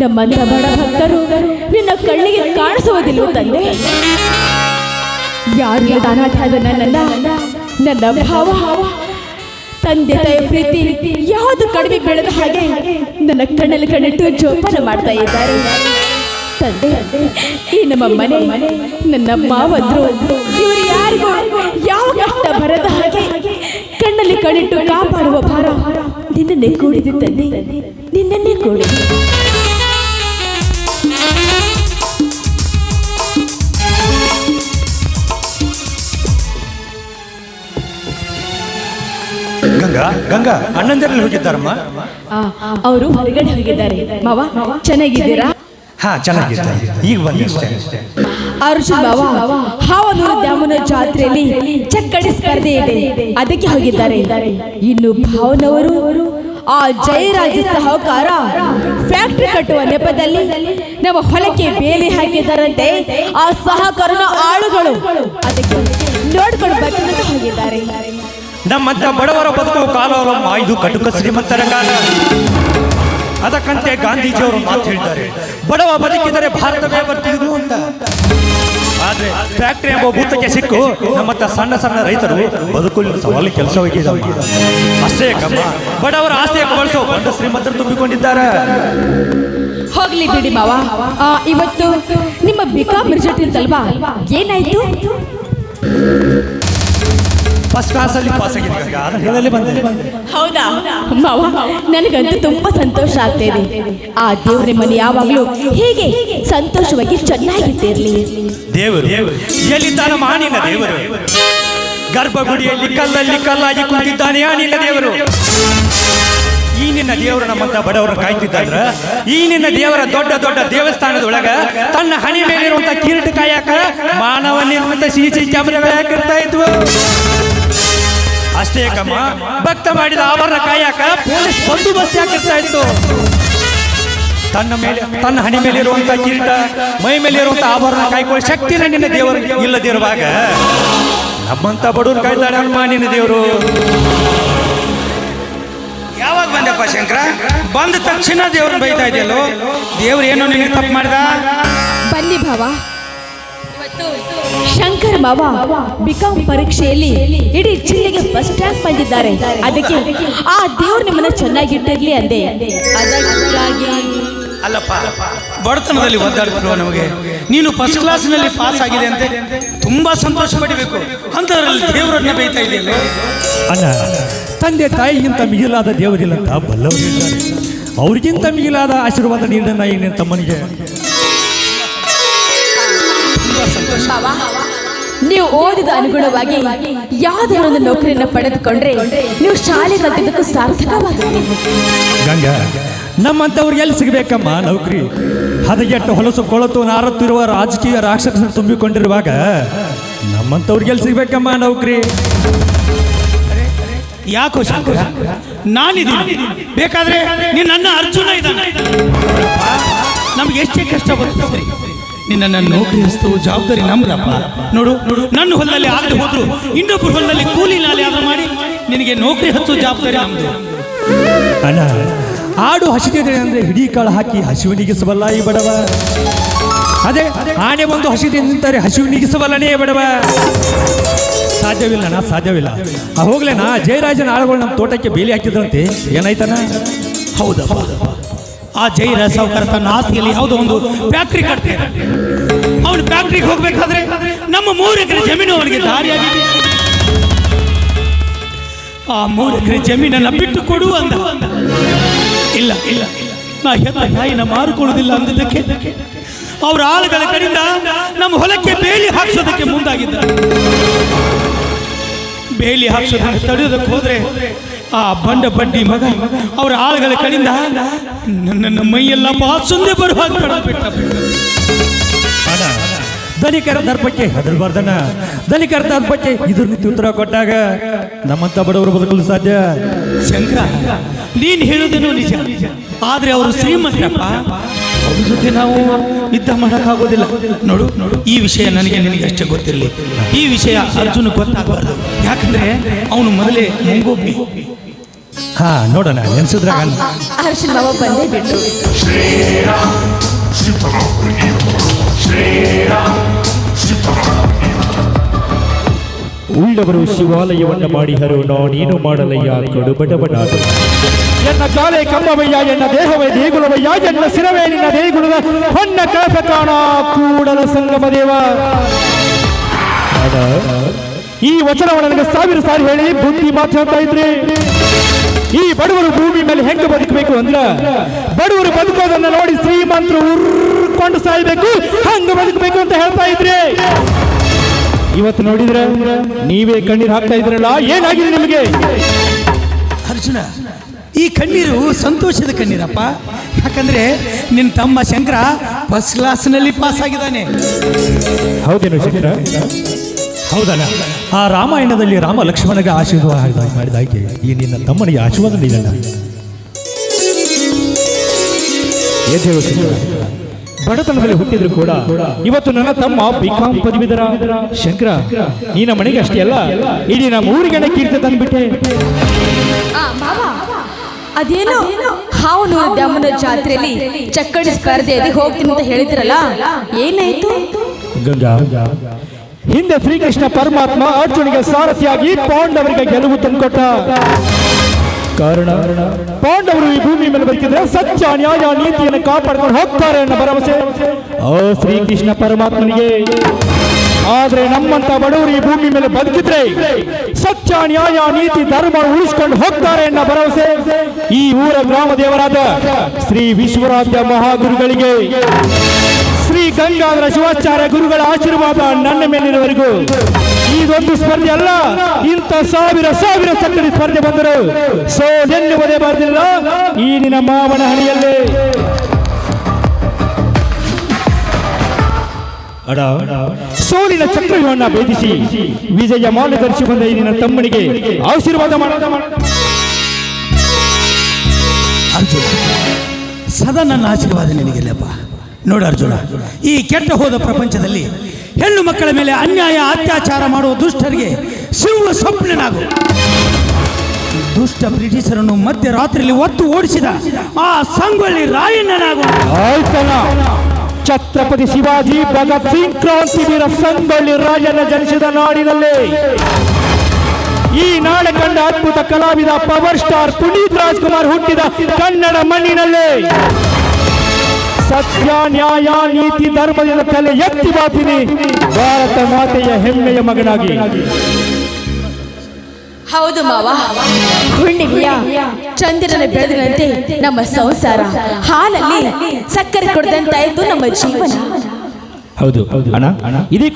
ನಮ್ಮಂತ ಬಡ ಭಕ್ತರು ನಿನ್ನ ಕಣ್ಣಿಗೆ ಕಾಣಿಸುವುದಿಲ್ಲ ತಂದೆ. ಯಾರಿಗೆ ಅನಾಥಾದ ನನ್ನ ಭಾವ ತಂದೆ ತಾಯಿ ಪ್ರೀತಿ ಯಾವುದು ಕಡಿಮೆ ಬೀಳದ ಹಾಗೆ ನನ್ನ ಕಣ್ಣಲ್ಲಿ ಕಣ್ಣಿಟ್ಟು ಜೋಪಾನ ಮಾಡ್ತಾ ಇದ್ದಾರೆ ತಂದೆ. ಈ ನಮ್ಮ ಮನೆ ನನ್ನ ಮಾವಂದ್ರು ಇವರು ಯಾರಿಗೂ ಯಾವ ಕಷ್ಟ ಬರದ ಹಾಗೆ ಕಣ್ಣಲ್ಲಿ ಕಣ್ಣಿಟ್ಟು ಕಾಪಾಡುವ ಭಾರ ನಿನ್ನನ್ನೇ ಕೂಡಿದೆ ತಂದೆ, ನಿನ್ನನ್ನೇ ಕೂಡಿದೆ. ಗಂಗಾ ಗಂಗಾ ಅಣ್ಣಂದಿರಲ್ಲಿ ಹೋಗಿದ್ದಾರಮ್ಮ? ಅವರು ಹೊರಗಡೆ ಹೋಗಿದ್ದಾರೆ. ಮಾವ ಚೆನ್ನಾಗಿದ್ದೀರಾ? ಹಾ ಚೆನ್ನಾಗಿದ್ದಾರೆ, ಈಗ ಬಂದಷ್ಟೇ. ಅರ್ಜುನ್ ಮಾವ ಹಾವನೂರು ದ್ಯಾಮನ ಜಾತ್ರೆಯಲ್ಲಿ ಚಕ್ಕಡಿ ಸ್ಪರ್ಧೆ ಇದೆ, ಅದಕ್ಕೆ ಹೋಗಿದ್ದಾರೆ. ಇನ್ನು ಭಾವನವರು ಆ ಜಯರಾಜ ಸಹಕಾರ ಫ್ಯಾಕ್ಟರಿ ಕಟ್ಟುವ ನೆಪದಲ್ಲಿ ನಮ್ಮ ಹೊಲಕ್ಕೆ ಬೇಲಿ ಹಾಕಿದ್ದಾರಂತೆ. ಆ ಸಹಕಾರನ ಆಳುಗಳು ಅದಕ್ಕೆ ನೋಡ್ಕೊಂಡು ಬರ್ತೀನಿ ಹೋಗಿದ್ದಾರೆ. ನಮ್ಮಂತ ಬಡವರ ಬದುಕುವ ಕಾಲವರಮ್ಮ ಇದು ಕಟುಕ ಶ್ರೀಮಂತರ ಕಾಲ. ಅದಕ್ಕಂತೆ ಗಾಂಧೀಜಿಯವರು ಮಾತು ಹೇಳಿದ್ದಾರೆ, ಬಡವ ಬದುಕಿದರೆ ಭಾರತವೇ ಬರ್ತಿದ್ರು ಅಂತ. ಆದ್ರೆ ಫ್ಯಾಕ್ಟರಿ ಎಂಬ ಭೂತಕ್ಕೆ ಸಿಕ್ಕು ನಮ್ಮಂತ ಸಣ್ಣ ಸಣ್ಣ ರೈತರು ಬದುಕಲು ಸವಾಲು ಕೆಲಸ ಹೋಗಿದ್ದಾವೆ. ಅಷ್ಟೇ ಕಮ್ಮ ಬಡವರ ಆಸ್ತಿಯನ್ನು ಬಳಸೋ ಬಂಡ ಶ್ರೀಮಂತರು ತುಂಬಿಕೊಂಡಿದ್ದಾರೆ. ಹೋಗ್ಲಿ ಬಿಡಿ ಮಾವ, ಇವತ್ತು ನಿಮ್ಮ ಬಿಕಾಂ ರಿಸಲ್ಟ್ ಇರ್ತಲ್ವಾ, ಏನಾಯ್ತು? ಫಸ್ಟ್ ಕ್ಲಾಸ್ ಅಲ್ಲಿ ಪಾಸ್ ಆಗಿದ್ದೆ. ಹೌದಾ ಮಾವ, ನನಗಂತೂ ತುಂಬಾ ಸಂತೋಷ ಆಗ್ತಾ ಇದೆ. ಆ ದೇವ್ರ ಮನೆ ಯಾವಾಗ್ಲೂ ಹೀಗೆ ಸಂತೋಷವಾಗಿ ಚೆನ್ನಾಗಿರ್ತಿರ್ಲಿ. ದೇವರು ಎಲ್ಲಿದ್ದಾನ ಮಾನಿನ ದೇವರು? ಗರ್ಭಗುಡಿಯಲ್ಲಿ ಕಲ್ಲಲ್ಲಿ ಕಲ್ಲಾಗಿ ಕುಂತಿದ್ದಾನೆ ನಿನ್ನ ದೇವರು. ಈ ನಿನ್ನ ದೇವರು ನಮ್ಮಂತ ಬಡವರ ಕಾಯ್ತಿದ್ದಾದ್ರ ಈ ನಿನ್ನ ದೇವರ ದೊಡ್ಡ ದೊಡ್ಡ ದೇವಸ್ಥಾನದೊಳಗ ತನ್ನ ಹಣಿ ಮೇಲಿರುವಂತ ಕಿರೀಟ ಕಾಯಕ ಮಾನವನಿರುವಂತ ಸಿಸಿ ಕ್ಯಾಮೆರಾಗಳು ಹಾಕಿರ್ತಾ ಇದ್ವು. ಅಷ್ಟೇ ಕಮ್ಮ ಭಕ್ತ ಮಾಡಿದ ಆಭರಣ ಕಾಯಕ ಪೊಲೀಸ್ ಬಂದೋಬಸ್ತ್ ಹಾಕಿರ್ತಾ ಇತ್ತು. ತನ್ನ ಹಣಿ ಮೇಲಿರುವಂತ ಕಿರೀಟ ಮೈ ಮೇಲಿರುವಂತ ಆಭರಣ ಕಾಯ್ಕೊಳ್ಳೋ ಶಕ್ತಿನ ನಿನ್ನ ದೇವರು ಇಲ್ಲದಿರುವಾಗ ನಮ್ಮಂತ ಬಡವರು ಕಾಯ್ತಾಳೆ ಅಮ್ಮ ನಿನ್ನ ದೇವರು. ಯಾವಾಗ ಬಂದಪ್ಪ ಶಂಕರ? ಬಂದ ತಕ್ಷಣ ದೇವ್ರನ್ನ ಬೈತಾ ಇದೆಯಲ್ಲೋ, ದೇವ್ರು ಏನೋ ನಿನಗೆ ತಪ್ಪು ಮಾಡ್ದ? ಬನ್ನಿ ಭಾವ, ಶಂಕರ್ ಮಾವ ಬಿಕಾಂ ಪರೀಕ್ಷೆಯಲ್ಲಿ ಇಡೀ ಜಿಲ್ಲೆಗೆ ಫಸ್ಟ್ ರ್ಯಾಂಕ್ ಬಂದಿದ್ದಾರೆ. ಅದಕ್ಕೆ ಆ ದೇವ್ರು ನಿಮ್ಮನ್ನ ಚೆನ್ನಾಗಿಟ್ಟಿರ್ಲಿ ಅಂದೆ. ಅದಕ್ಕಾಗಿ ಅಲ್ಲಪ್ಪ, ಬಡತನದಲ್ಲಿ ಒದ್ದಾಡ್ತಿರುವ ನಮಗೆ ನೀನು ಫಸ್ಟ್ ಕ್ಲಾಸ್ನಲ್ಲಿ ಪಾಸ್ ಆಗಿದೆ ಅಂತ ತುಂಬಾ ಸಂತೋಷ ಪಡಿಬೇಕು. ಅಂತದ್ರಲ್ಲಿ ದೇವರನ್ನ ಬೈತಾ ಇದೆಯಲ್ಲೋ. ಅಣ್ಣ, ತಂದೆ ತಾಯಿಗಿಂತ ಮಿಗಿಲಾದ ದೇವರಿಲ್ಲ ಅಂತ ಬಲ್ಲವರಿದ್ದಾರೆ. ಅವ್ರಿಗಿಂತ ಮಿಗಿಲಾದ ಆಶೀರ್ವಾದ ನೀಡನ್ನ ಈ ನಿನ್ನ ತಮ್ಮನಿಗೆ. ನೀವು ಓದಿದ ಅನುಗುಣವಾಗಿ ಯಾವುದಾದ್ರು ಒಂದು ನೌಕರಿಯನ್ನು ಪಡೆದುಕೊಂಡ್ರೆ ನೀವು ಶಾಲೆ ಕಲಿತಿದ್ದಕ್ಕೂ ಸಾರ್ಥಕವಾಗುತ್ತೆ. ಗಂಗಾ, ನಮ್ಮಂಥವ್ರಿಗೆ ಎಲ್ಲಿ ಸಿಗಬೇಕಮ್ಮ ನೌಕರಿ? ಹದಗೆಟ್ಟು ಹೊಲಸು ಕೊಳತು ನಾರತ್ತಿರುವ ರಾಜಕೀಯ ರಾಕ್ಷಸರು ತುಂಬಿಕೊಂಡಿರುವಾಗ ನಮ್ಮಂಥವ್ರಿಗೆ ಎಲ್ಲಿ ಸಿಗಬೇಕಮ್ಮ ನೌಕರಿ? ಯಾಕೋ ಶಂಕರ, ನಾನಿದ್ದೀನಿ, ಬೇಕಾದ್ರೆ ನೀನು ನನ್ನ ಅರ್ಜುನ ಇದ್ದಾನೆ. ನಮ್ಗೆ ಎಷ್ಟೇ ಕಷ್ಟ ಬರ್ತದೆ, ನಿನ್ನ ನೌಕರಿ ಹಸ್ತು ಜವಾಬ್ದಾರಿ ನಮ್ದಪ್ಪ. ನೋಡು, ನನ್ನ ಹೊಲದಲ್ಲಿ ಆಗದೆ ಹೋದ್ರು ಇನ್ನೊಬ್ಬರ ಹೊಲದಲ್ಲಿ ಕೂಲಿ ನಾಲೆ ಆದ್ರೂ ಮಾಡಿ ನಿನಗೆ ನೌಕರಿ ಹಚ್ಚೋ ಜವಾಬ್ದಾರಿ ನಮ್ದು. ಅಣ್ಣ, ಆಡು ಹಸಿದಿದೆ ಅಂದ್ರೆ ಹಿಡಿ ಕಾಳು ಹಾಕಿ ಹಸಿವಿನಿಗಿಸಬಲ್ಲ ಈ ಬಡವ. ಅದೇ ಆನೆ ಬಂದು ಹಸಿದೆ ನಿಂತಾರೆ ಹಸಿವಿನಿಗಿಸಬಲ್ಲನೇ ಬಡವ. ಸಾಧ್ಯವಿಲ್ಲ ಅಣ್ಣ, ಸಾಧ್ಯವಿಲ್ಲ. ಹೋಗ್ಲೇನಾ ಜಯರಾಜನ ಆಳುಗಳು ನಮ್ಮ ತೋಟಕ್ಕೆ ಬೇಲಿ ಹಾಕಿದ್ರಂತೆ, ಏನಾಯ್ತನ? ಹೌದಪ್ಪ, ಆ ಜಯರಾಜ ಸಾವುಕಾರ ತನ್ನ ಆಸ್ತಿಯಲ್ಲಿ ಯಾವುದೋ ಒಂದು ಫ್ಯಾಕ್ಟ್ರಿ ಕಟ್ತಾರೆ. ಅವನು ಫ್ಯಾಕ್ಟ್ರಿಗೆ ಹೋಗ್ಬೇಕಾದ್ರೆ ನಮ್ಮ 3 ಎಕರೆ ಜಮೀನು ಅವನಿಗೆ ದಾರಿಯಾಗಿದೆ. ಆ 3 ಎಕರೆ ಜಮೀನನ್ನ ಬಿಟ್ಟು ಕೊಡು ಅಂದ. ಇಲ್ಲ ಇಲ್ಲ, ನಾ ಹೆತ್ತ ತಾಯಿನ ಮಾರಿಕೊಳ್ಳುವುದಿಲ್ಲ ಅಂದಿದ್ದಕ್ಕೆ ಅವರ ಆಳುಗಳ ಕಡೆಯಿಂದ ನಮ್ಮ ಹೊಲಕ್ಕೆ ಬೇಲಿ ಹಾಕ್ಸೋದಕ್ಕೆ ಮುಂದಾಗಿದ್ದಾರೆ. ಬೇಲಿ ಹಾಕ್ಸೋದಕ್ಕೆ ತಡೆಯೋದಕ್ಕೆ ಹೋದ್ರೆ ಆ ಬಂಡ ಬಡ್ಡಿ ಮಗ ಅವರ ಆಳುಗಳ ಕಡೆಯಿಂದ ನನ್ನ ಮೈಯೆಲ್ಲ ಬಾಸುಂದೆ ಬರುವ ಬಿಟ್ಟ. ಧನಿಕರ ದರ್ಪಕ್ಕೆ ಹೆದರ್ಬಾರ್ದಣ್ಣ. ಧನಿಕರ ದರ್ಪಕ್ಕೆ ಇದ್ರ ರೀತಿ ಉತ್ತರ ಕೊಟ್ಟಾಗ ನಮ್ಮಂತ ಬಡವರು ಬದುಕಲು ಸಾಧ್ಯ. ಶಂಕರ, ನೀನು ಹೇಳೋದೇನೋ ನಿಜ, ಆದ್ರೆ ಅವರು ಶ್ರೀಮಂತರಪ್ಪ, ಅವ್ರ ಜೊತೆ ನಾವು ಯುದ್ಧ ಮಾಡೋಕ್ಕಾಗೋದಿಲ್ಲ. ನೋಡು, ಈ ವಿಷಯ ನನಗೆ ನಿನಗೆ ಅಷ್ಟೇ ಗೊತ್ತಿರಲಿ. ಈ ವಿಷಯ ಅರ್ಜುನ ಗೊತ್ತಾಗಬಾರ್ದು, ಯಾಕಂದ್ರೆ ಅವನು ಮೊದಲೇ ಮುಂಗೋಪಿ. ನೋಡೋಣ ಎನ್ಸಿದ್ರಾಗ ಅರ್ಜುನ್ ಮಾವ ಬಂದೇ ಬಿಟ್ಟು ಊರವರು ಶಿವಾಲಯವನ್ನು ಮಾಡಿಹರು ನಾನೇನು ಮಾಡಲಯ್ಯ ಕಡು ಬಡವನಾದ ಎನ್ನ ಜಾಲೆ ಕಂಬವಯ್ಯ ಎನ್ನ ದೇಹವೇ ದೇಗುಲವಯ್ಯ ಎನ್ನ ಶಿರವೇ ನಿನ್ನ ದೇಗುಲದ ಹೊನ್ನ ಕಳಸ ಕಾಣ ಕೂಡಲ ಸಂಗಮ ದೇವ. ಈ ವಚನವನ್ನು ನನಗೆ 1000 ಸಾರಿ ಹೇಳಿ ಬುದ್ಧಿ ಮಾತಾಡ್ತಾ ಇದ್ರಿ. ಈ ಬಡವರು ಭೂಮಿ ಮೇಲೆ ಹೆಂಗೆ ಬದುಕಬೇಕು ಅಂದ್ರ ಬಡವರು ಬದುಕೋದನ್ನ ನೋಡಿ ಶ್ರೀಮಂತರು ಉರ್ಕೊಂಡು ಸಾಯ್ಬೇಕು ಹಂಗ ಬದುಕಬೇಕು ಅಂತ ಹೇಳ್ತಾ ಇದ್ರಿ. ಇವತ್ತು ನೋಡಿದ್ರೆ ನೀವೇ ಕಣ್ಣೀರು ಹಾಕ್ತಾ ಇದ್ರಲ್ಲ, ಏನಾಗಿದೆ ನಿಮಗೆ? ಅರ್ಜುನ, ಈ ಕಣ್ಣೀರು ಸಂತೋಷದ ಕಣ್ಣೀರಪ್ಪ. ಯಾಕಂದ್ರೆ ನಿನ್ನ ತಮ್ಮ ಶಂಕರ ಫಸ್ಟ್ ಕ್ಲಾಸ್ನಲ್ಲಿ ಪಾಸ್ ಆಗಿದ್ದಾನೆ. ಹೌದೇನು ಶಂಕರ? ಹೌದಲ್ಲ, ಆ ರಾಮಾಯಣದಲ್ಲಿ ರಾಮ ಲಕ್ಷ್ಮಣಗೆ ಆಶೀರ್ವಾದ ಮಾಡಿದಾಗೆ ಈ ನಿನ್ನ ತಮ್ಮನಿಗೆ ಆಶೀರ್ವಾದ ನೀಡಲ್ಲ. ಬಡತನದಲ್ಲಿ ಹುಟ್ಟಿದ್ರು ಕೂಡ ಇವತ್ತು ನನ್ನ ತಮ್ಮ ಬಿಕಾಂ ಪದವೀಧರ. ಶಂಕರ, ನೀನ ಮನೆಗೆ ಅಷ್ಟೇ ಅಲ್ಲ, ಇಡೀ ನಮ್ಮ ಊರಿಗೆ ಕೀರ್ತಿ ತಂದ್ಬಿಟ್ಟೆ. ಅದೇನೋ ಹಾವನೂರು ದ್ಯಾಮನ ಜಾತ್ರೆಯಲ್ಲಿ ಚಕ್ಕಡಿ ಸ್ಪರ್ಧೆಯಲ್ಲಿ ಹೋಗ್ತೀನಿ ಅಂತ ಹೇಳಿದ್ರಲ್ಲ, ಏನಾಯ್ತು? ಗಂಗಾ, ಹಿಂದೆ ಶ್ರೀಕೃಷ್ಣ ಪರಮಾತ್ಮ ಅರ್ಜುನಿಗೆ ಸಾರಥಿಯಾಗಿ ಪಾಂಡವರಿಗೆ ಗೆಲುವು ತಂದುಕೊಟ್ಟ. ಕಾರಣ ಪಾಂಡವರು ಈ ಭೂಮಿ ಮೇಲೆ ಬದುಕಿದ್ರೆ ಸತ್ಯ ನ್ಯಾಯ ನೀತಿಯನ್ನು ಕಾಪಾಡ್ಕೊಂಡು ಹೋಗ್ತಾರೆ ಅನ್ನೋ ಭರವಸೆ ಆ ಶ್ರೀಕೃಷ್ಣ ಪರಮಾತ್ಮನಿಗೆ. ಆದ್ರೆ ನಮ್ಮಂತ ಬಡವರು ಈ ಭೂಮಿ ಮೇಲೆ ಬದುಕಿದ್ರೆ ಸತ್ಯ ನ್ಯಾಯ ನೀತಿ ಧರ್ಮ ಉಳಿಸ್ಕೊಂಡು ಹೋಗ್ತಾರೆ ಅನ್ನೋ ಭರವಸೆ ಈ ಊರ ಗ್ರಾಮ ದೇವರಾದ ಶ್ರೀ ವಿಶ್ವರಾಧ್ಯ ಮಹಾಗುರುಗಳಿಗೆ, ಶ್ರೀ ಗಂಗಾಧರ ಶಿವಾಚಾರ್ಯ ಗುರುಗಳ ಆಶೀರ್ವಾದ ನನ್ನ ಮೇಲಿನವರೆಗೂ. ಇದೊಂದು ಸ್ಪರ್ಧೆ ಅಲ್ಲ, ಇಂಥ ಸಾವಿರ ಚಕ್ಕಡಿ ಸ್ಪರ್ಧೆ ಬಂದರು ಸೋಲೆನ್ನುವುದೇ ಬರೆದಿಲ್ಲ ಈ ನಿನ್ನ ಮಾವನ ಹಣಿಯಲ್ಲಿ. ಸೋಲಿನ ಚಕ್ರವನ್ನ ಭೇದಿಸಿ ವಿಜಯ ಮಾಲೆ ಧರಿಸಿ ಬಂದ ಈ ನಿನ್ನ ತಮ್ಮನಿಗೆ ಆಶೀರ್ವಾದ ಮಾಡೋದ. ಅರ್ಜುನ, ಸದಾ ನನ್ನ ಆಶೀರ್ವಾದ ನಿನಗಿಲ್ಲಪ್ಪ. ನೋಡು ಅರ್ಜುನ, ಈ ಕೆಟ್ಟ ಹೋದ ಪ್ರಪಂಚದಲ್ಲಿ ಹೆಣ್ಣು ಮಕ್ಕಳ ಮೇಲೆ ಅನ್ಯಾಯ ಅತ್ಯಾಚಾರ ಮಾಡುವ ದುಷ್ಟರಿಗೆ ಸಿಂಹ ಸ್ವಪ್ನನಾಗು. ದುಷ್ಟ ಬ್ರಿಟಿಷರನ್ನು ಮಧ್ಯರಾತ್ರಿಯಲ್ಲಿ ಒತ್ತು ಓಡಿಸಿದ ಆ ಸಂಗೊಳ್ಳಿ ರಾಯಣ್ಣನಾಗು. ಆಯ್ತಲ್ಲ, ಛತ್ರಪತಿ ಶಿವಾಜಿ ಭಗತ್ ಸಿಂಗ್ ಕ್ರಾಂತಿವೀರ ಸಂಗೊಳ್ಳಿ ರಾಯಣ್ಣ ಜನಿಸಿದ ನಾಡಿನಲ್ಲಿ ಈ ನಾಳೆ ಕಂಡ ಅದ್ಭುತ ಕಲಾವಿದ ಪವರ್ ಸ್ಟಾರ್ ಪುನೀತ್ ರಾಜ್ಕುಮಾರ್ ಹುಟ್ಟಿದ ಕನ್ನಡ ಮಣ್ಣಿನಲ್ಲಿ ಸತ್ಯ ನ್ಯಾಯ ನೀತಿ ಧರ್ಮದಿಂದ ತಲೆ ಎತ್ತಿ ಬಾತೀನಿ ಭಾರತ ಮಾತೆಯ ಹೆಮ್ಮೆಯ ಮಗನಾಗಿ. ಹೌದು ಮಾವ, ಹುಣ್ಣಿಮೆಯ ಚಂದಿರನ ಬೆಳೆದಂತೆ ನಮ್ಮ ಸಂಸಾರ, ಹಾಲಲ್ಲಿ ಸಕ್ಕರೆ ಕೊಡದಂತಾಯ್ತು ನಮ್ಮ ಜೀವನ. ಹೌದು ಅಣ್ಣ, ಇದೇ